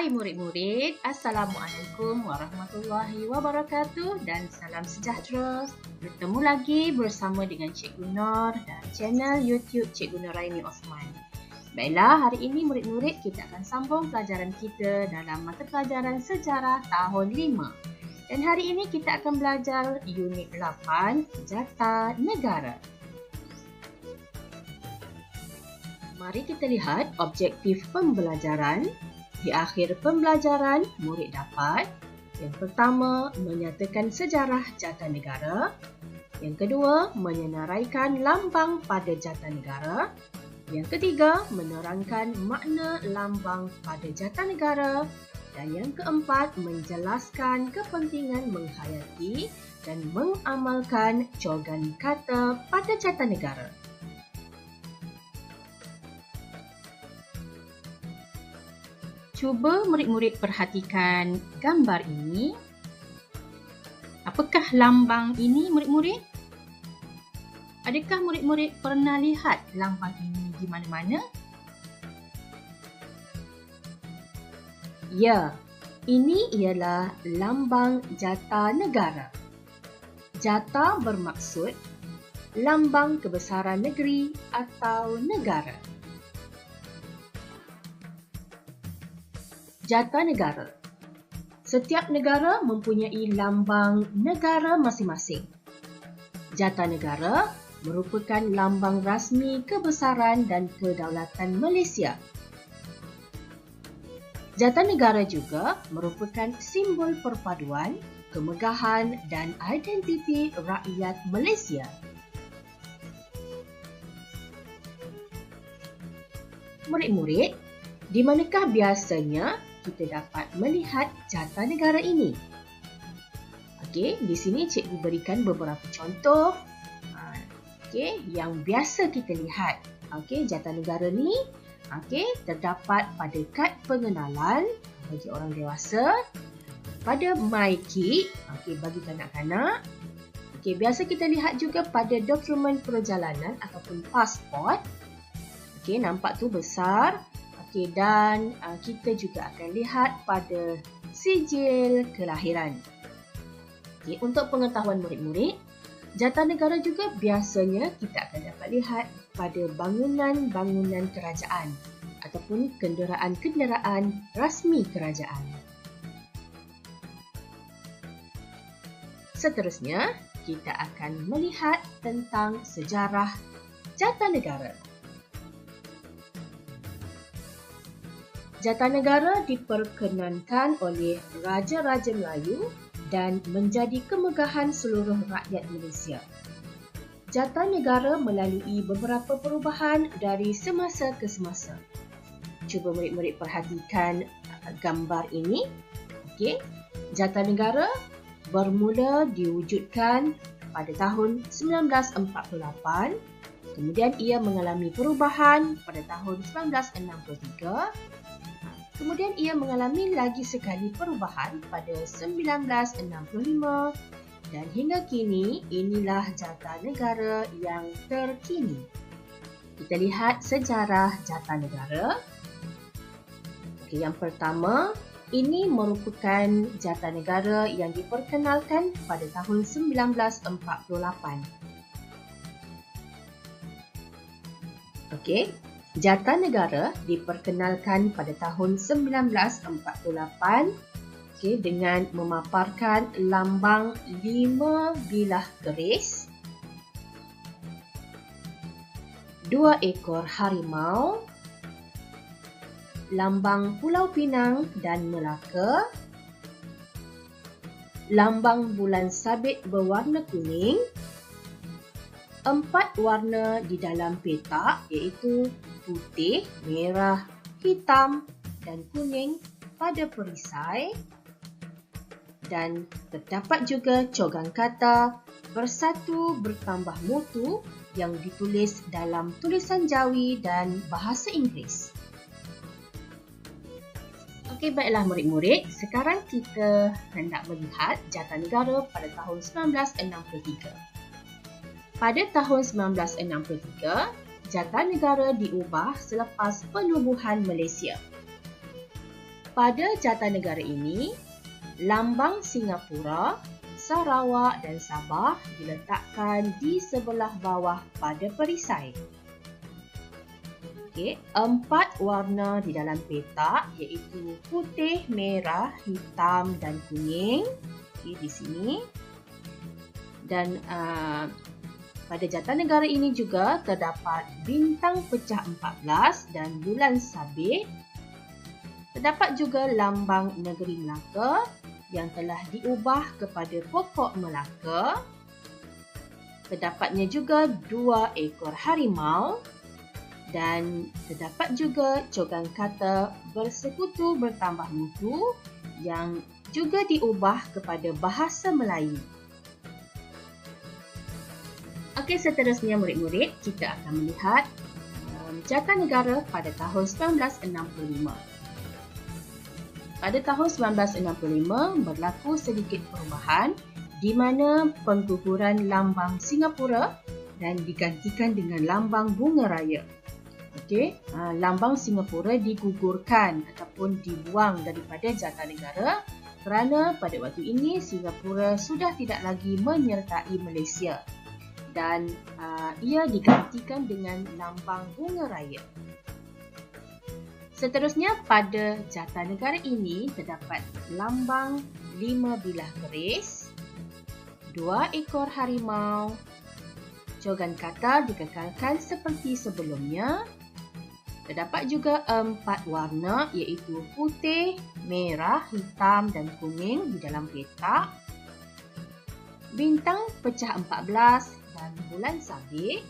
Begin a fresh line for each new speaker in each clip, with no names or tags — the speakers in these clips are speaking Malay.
Hai murid-murid, Assalamualaikum warahmatullahi wabarakatuh dan salam sejahtera. Bertemu lagi bersama dengan Cikgu Nur dan channel YouTube Cikgu Nuraini Osman. Baiklah, hari ini murid-murid kita akan sambung pelajaran kita dalam mata pelajaran sejarah tahun 5. Dan hari ini kita akan belajar unit 8, Jata Negara. Mari kita lihat objektif pembelajaran. Di akhir pembelajaran, murid dapat yang pertama, menyatakan sejarah jata negara. Yang kedua, menyenaraikan lambang pada jata negara. Yang ketiga, menerangkan makna lambang pada jata negara. Dan yang keempat, menjelaskan kepentingan menghayati dan mengamalkan cogan kata pada jata negara. Cuba murid-murid perhatikan gambar ini. Apakah lambang ini murid-murid? Adakah murid-murid pernah lihat lambang ini di mana-mana? Ya, ini ialah lambang jata negara. Jata bermaksud lambang kebesaran negeri atau negara. Jata negara. Setiap negara mempunyai lambang negara masing-masing. Jata negara merupakan lambang rasmi kebesaran dan kedaulatan Malaysia. Jata negara juga merupakan simbol perpaduan, kemegahan dan identiti rakyat Malaysia. Murid-murid, di manakah biasanya kita dapat melihat jata negara ini? Okey, di sini cikgu berikan beberapa contoh yang biasa kita lihat. Okey, jata negara ni terdapat pada kad pengenalan bagi orang dewasa, pada MyKit bagi kanak-kanak. Biasa kita lihat juga pada dokumen perjalanan ataupun pasport. Nampak tu besar. Dan kita juga akan lihat pada sijil kelahiran. Untuk pengetahuan murid-murid, jata negara juga biasanya kita akan dapat lihat pada bangunan-bangunan kerajaan ataupun kenderaan-kenderaan rasmi kerajaan. Seterusnya, kita akan melihat tentang sejarah jata negara. Jata negara diperkenankan oleh Raja-Raja Melayu dan menjadi kemegahan seluruh rakyat Malaysia. Jata negara melalui beberapa perubahan dari semasa ke semasa. Cuba murid-murid perhatikan gambar ini. Jata negara bermula diwujudkan pada tahun 1948. Kemudian ia mengalami perubahan pada tahun 1963. Kemudian ia mengalami lagi sekali perubahan pada 1965 dan hingga kini inilah jata negara yang terkini. Kita lihat sejarah jata negara. Yang pertama, ini merupakan jata negara yang diperkenalkan pada tahun 1948. Jata negara diperkenalkan pada tahun 1948 dengan memaparkan lambang 5 bilah keris, 2 ekor harimau, lambang Pulau Pinang dan Melaka, lambang bulan sabit berwarna kuning, 4 warna di dalam petak iaitu putih, merah, hitam dan kuning pada perisai, dan terdapat juga cogan kata bersatu bertambah mutu yang ditulis dalam tulisan Jawi dan bahasa Inggeris. Baiklah murid-murid, sekarang kita hendak melihat jata negara pada tahun 1963. Pada tahun 1963, jata negara diubah selepas penubuhan Malaysia. pada Jatanegara ini, lambang Singapura, Sarawak dan Sabah diletakkan di sebelah bawah pada perisai. Okey, 4 warna di dalam petak iaitu putih, merah, hitam dan kuning. Okey, di sini. Dan pada Jatanegara ini juga terdapat bintang pecah 14 dan bulan sabit. Terdapat juga lambang negeri Melaka yang telah diubah kepada pokok Melaka. Terdapatnya juga 2 ekor harimau dan terdapat juga cogan kata bersekutu bertambah mutu yang juga diubah kepada bahasa Melayu. Okey, seterusnya murid-murid, kita akan melihat Jatanegara pada tahun 1965. Pada tahun 1965 berlaku sedikit perubahan di mana pengguguran lambang Singapura dan digantikan dengan lambang bunga raya. Okey, lambang Singapura digugurkan ataupun dibuang daripada Jatanegara kerana pada waktu ini Singapura sudah tidak lagi menyertai Malaysia dan ia digantikan dengan lambang bunga raya. Seterusnya, pada Jatanegara ini terdapat lambang 5 bilah keris, 2 ekor harimau, cogan kata dikekalkan seperti sebelumnya. Terdapat juga 4 warna iaitu putih, merah, hitam dan kuning di dalam petak. Bintang pecah 14 dan bulan sabit.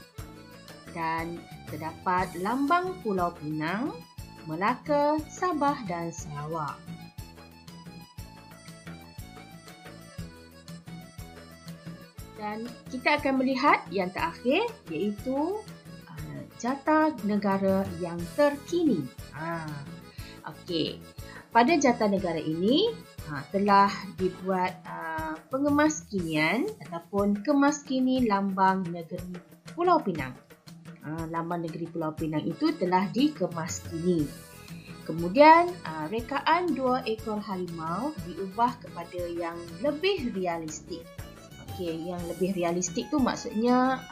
Dan terdapat lambang Pulau Pinang, Melaka, Sabah dan Sarawak. Dan kita akan melihat yang terakhir iaitu Jatanegara yang terkini. Okey. Pada Jatanegara ini telah dibuat pengemaskinian ataupun kemaskini lambang negeri Pulau Pinang. Lambang negeri Pulau Pinang itu telah dikemaskini. Kemudian rekaan 2 ekor harimau diubah kepada yang lebih realistik. Okey, yang lebih realistik tu maksudnya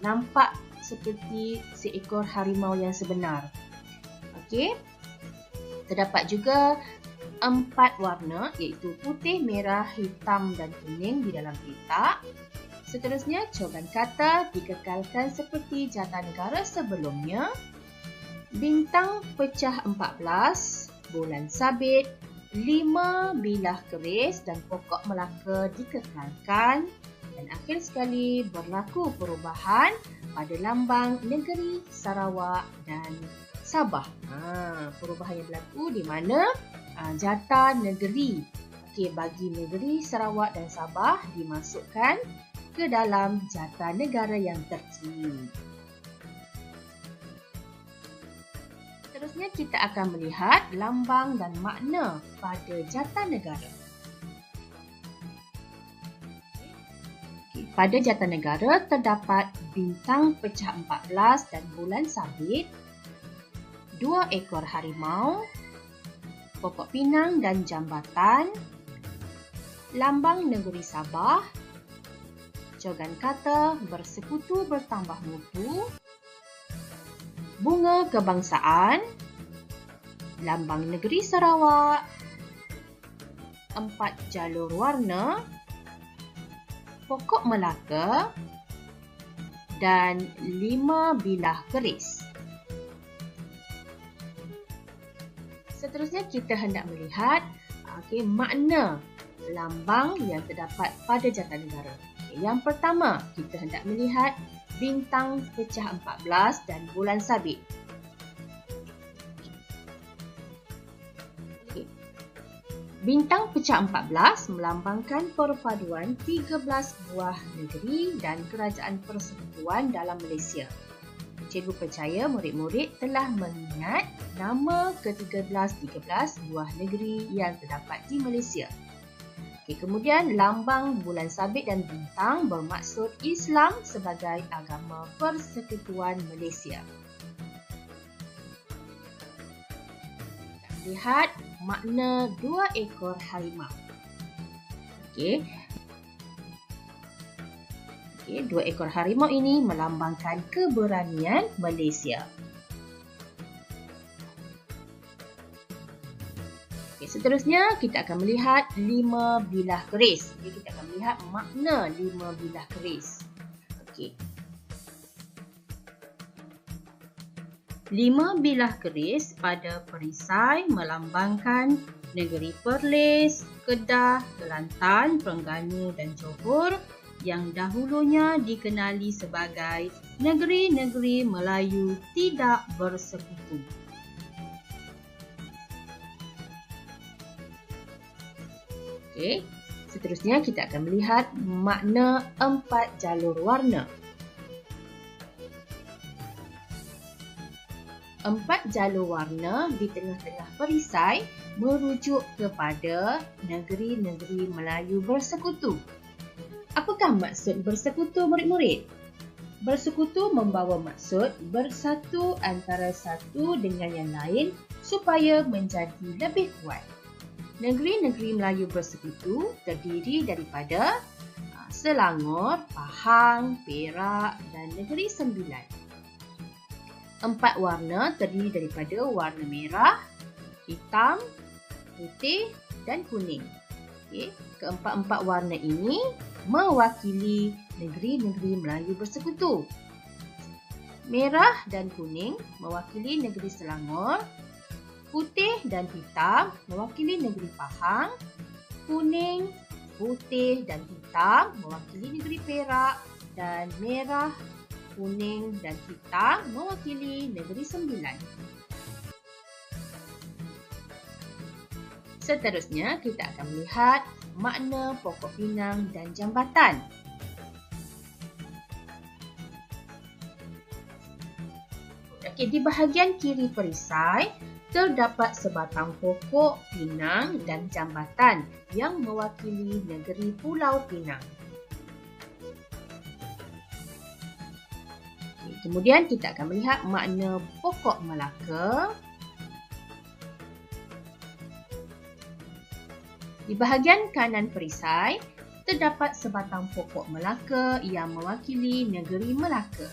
nampak seperti seekor harimau yang sebenar. Okey. Terdapat juga 4 warna iaitu putih, merah, hitam dan kuning di dalam petak. Seterusnya, cogan kata dikekalkan seperti Jatanegara sebelumnya. Bintang pecah 14, bulan sabit, 5 bilah keris dan pokok Melaka dikekalkan. Dan akhir sekali berlaku perubahan pada lambang negeri Sarawak dan Sabah. Perubahan yang berlaku di mana Jatanegeri bagi negeri Sarawak dan Sabah dimasukkan ke dalam Jatanegara yang terkini. Seterusnya kita akan melihat lambang dan makna pada Jatanegara. Pada Jatanegara terdapat bintang pecah 14 dan bulan sabit, 2 ekor harimau, pokok pinang dan jambatan, lambang negeri Sabah, cogan kata bersekutu bertambah mutu, bunga kebangsaan, lambang negeri Sarawak, 4 jalur warna, pokok Melaka dan 5 bilah keris. Seterusnya kita hendak melihat makna lambang yang terdapat pada Jatanegara. Yang pertama, kita hendak melihat bintang pecah 14 dan bulan sabit. Bintang pecah 14 melambangkan perpaduan 13 buah negeri dan kerajaan persekutuan dalam Malaysia. Cikgu percaya murid-murid telah mengingat nama ke-13 buah negeri yang terdapat di Malaysia. Kemudian lambang bulan sabit dan bintang bermaksud Islam sebagai agama persekutuan Malaysia. lihat makna 2 ekor harimau. Okey. Okey, 2 ekor harimau ini melambangkan keberanian Malaysia. Okey, seterusnya kita akan melihat 5 bilah keris. Jadi kita akan melihat makna 5 bilah keris. Okey. 5 bilah keris pada perisai melambangkan negeri Perlis, Kedah, Kelantan, Terengganu dan Johor yang dahulunya dikenali sebagai negeri-negeri Melayu tidak bersekutu. Okey, seterusnya kita akan melihat makna 4 jalur warna. 4 jalur warna di tengah-tengah perisai merujuk kepada negeri-negeri Melayu bersekutu. Apakah maksud bersekutu, murid-murid? Bersekutu membawa maksud bersatu antara satu dengan yang lain supaya menjadi lebih kuat. Negeri-negeri Melayu bersekutu terdiri daripada Selangor, Pahang, Perak dan Negeri Sembilan. 4 warna terdiri daripada warna merah, hitam, putih dan kuning. Okay. Keempat-empat warna ini mewakili negeri-negeri Melayu bersekutu. Merah dan kuning mewakili negeri Selangor, putih dan hitam mewakili negeri Pahang, kuning, putih dan hitam mewakili negeri Perak dan merah, kuning dan hitam mewakili negeri Sembilan. Seterusnya, kita akan melihat makna pokok pinang dan jambatan. Okey, di bahagian kiri perisai, terdapat sebatang pokok pinang dan jambatan yang mewakili negeri Pulau Pinang. Okey, kemudian kita akan melihat makna pokok Melaka. Di bahagian kanan perisai, terdapat sebatang pokok Melaka yang mewakili negeri Melaka.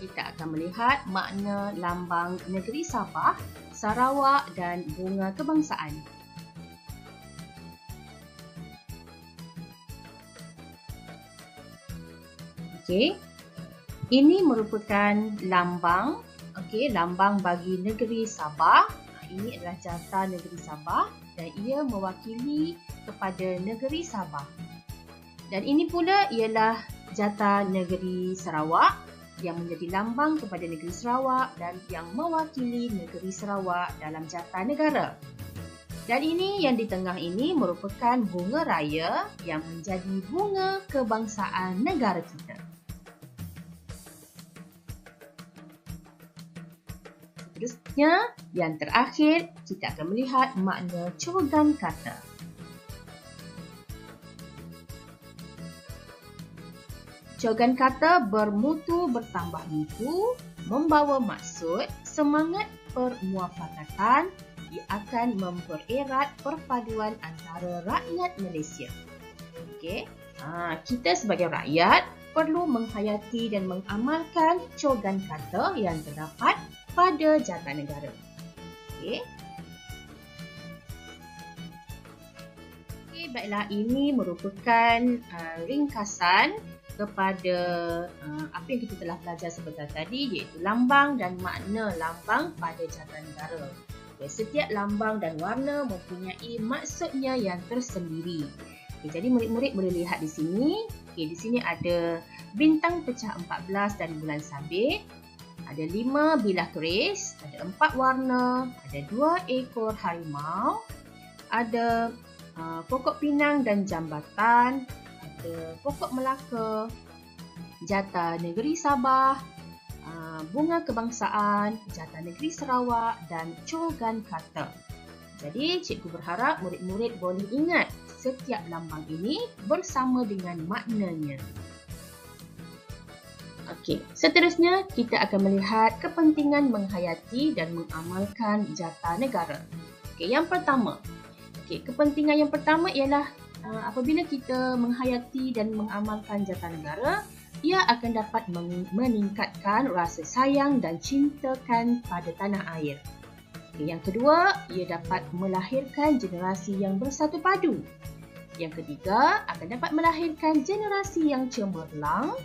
Kita akan melihat makna lambang negeri Sabah, Sarawak dan bunga kebangsaan. Okey. Ini merupakan lambang, lambang bagi negeri Sabah. Ini adalah jata negeri Sabah dan ia mewakili kepada negeri Sabah. Dan ini pula ialah jata negeri Sarawak yang menjadi lambang kepada negeri Sarawak dan yang mewakili negeri Sarawak dalam jata negara. Dan ini yang di tengah ini merupakan bunga raya yang menjadi bunga kebangsaan negara kita. Seterusnya, yang terakhir, kita akan melihat makna cogan kata. Cogan kata bermutu bertambah mutu, membawa maksud semangat permuafakatan yang akan mempererat perpaduan antara rakyat Malaysia. Okey, kita sebagai rakyat perlu menghayati dan mengamalkan cogan kata yang terdapat pada jata negara. Okey. Okey, baiklah, ini merupakan ringkasan kepada apa yang kita telah belajar sebentar tadi, iaitu lambang dan makna lambang pada jata negara. Okay, setiap lambang dan warna mempunyai maksudnya yang tersendiri. Okay, jadi murid-murid boleh lihat di sini. Okay, di sini ada bintang pecah 14 dari bulan sabit. Ada 5 bilah keris, ada 4 warna, ada 2 ekor harimau, ada pokok pinang dan jambatan, ada pokok Melaka, jata negeri Sabah, bunga kebangsaan, jata negeri Sarawak dan cogan kata. Jadi cikgu berharap murid-murid boleh ingat setiap lambang ini bersama dengan maknanya. Okey, seterusnya kita akan melihat kepentingan menghayati dan mengamalkan jata negara. Okey, yang pertama. Kepentingan yang pertama ialah apabila kita menghayati dan mengamalkan jata negara, ia akan dapat meningkatkan rasa sayang dan cintakan pada tanah air. Yang kedua, ia dapat melahirkan generasi yang bersatu padu. Yang ketiga, akan dapat melahirkan generasi yang cemerlang.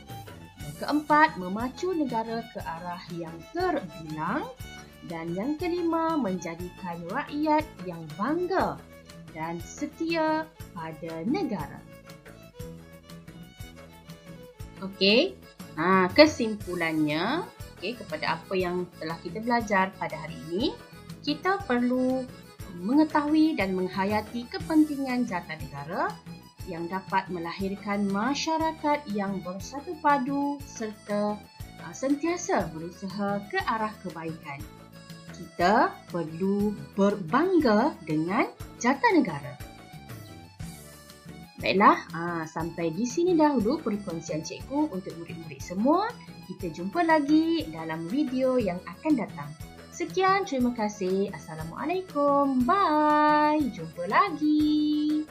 Yang keempat, memacu negara ke arah yang terbilang. Dan yang kelima, menjadikan rakyat yang bangga dan setia pada negara. Okey, kesimpulannya, kepada apa yang telah kita belajar pada hari ini, kita perlu mengetahui dan menghayati kepentingan jata negara yang dapat melahirkan masyarakat yang bersatu padu serta sentiasa berusaha ke arah kebaikan. Kita perlu berbangga dengan jata negara. Baiklah, sampai di sini dahulu perkongsian cikgu untuk murid-murid semua. Kita jumpa lagi dalam video yang akan datang. Sekian, terima kasih. Assalamualaikum. Bye. Jumpa lagi.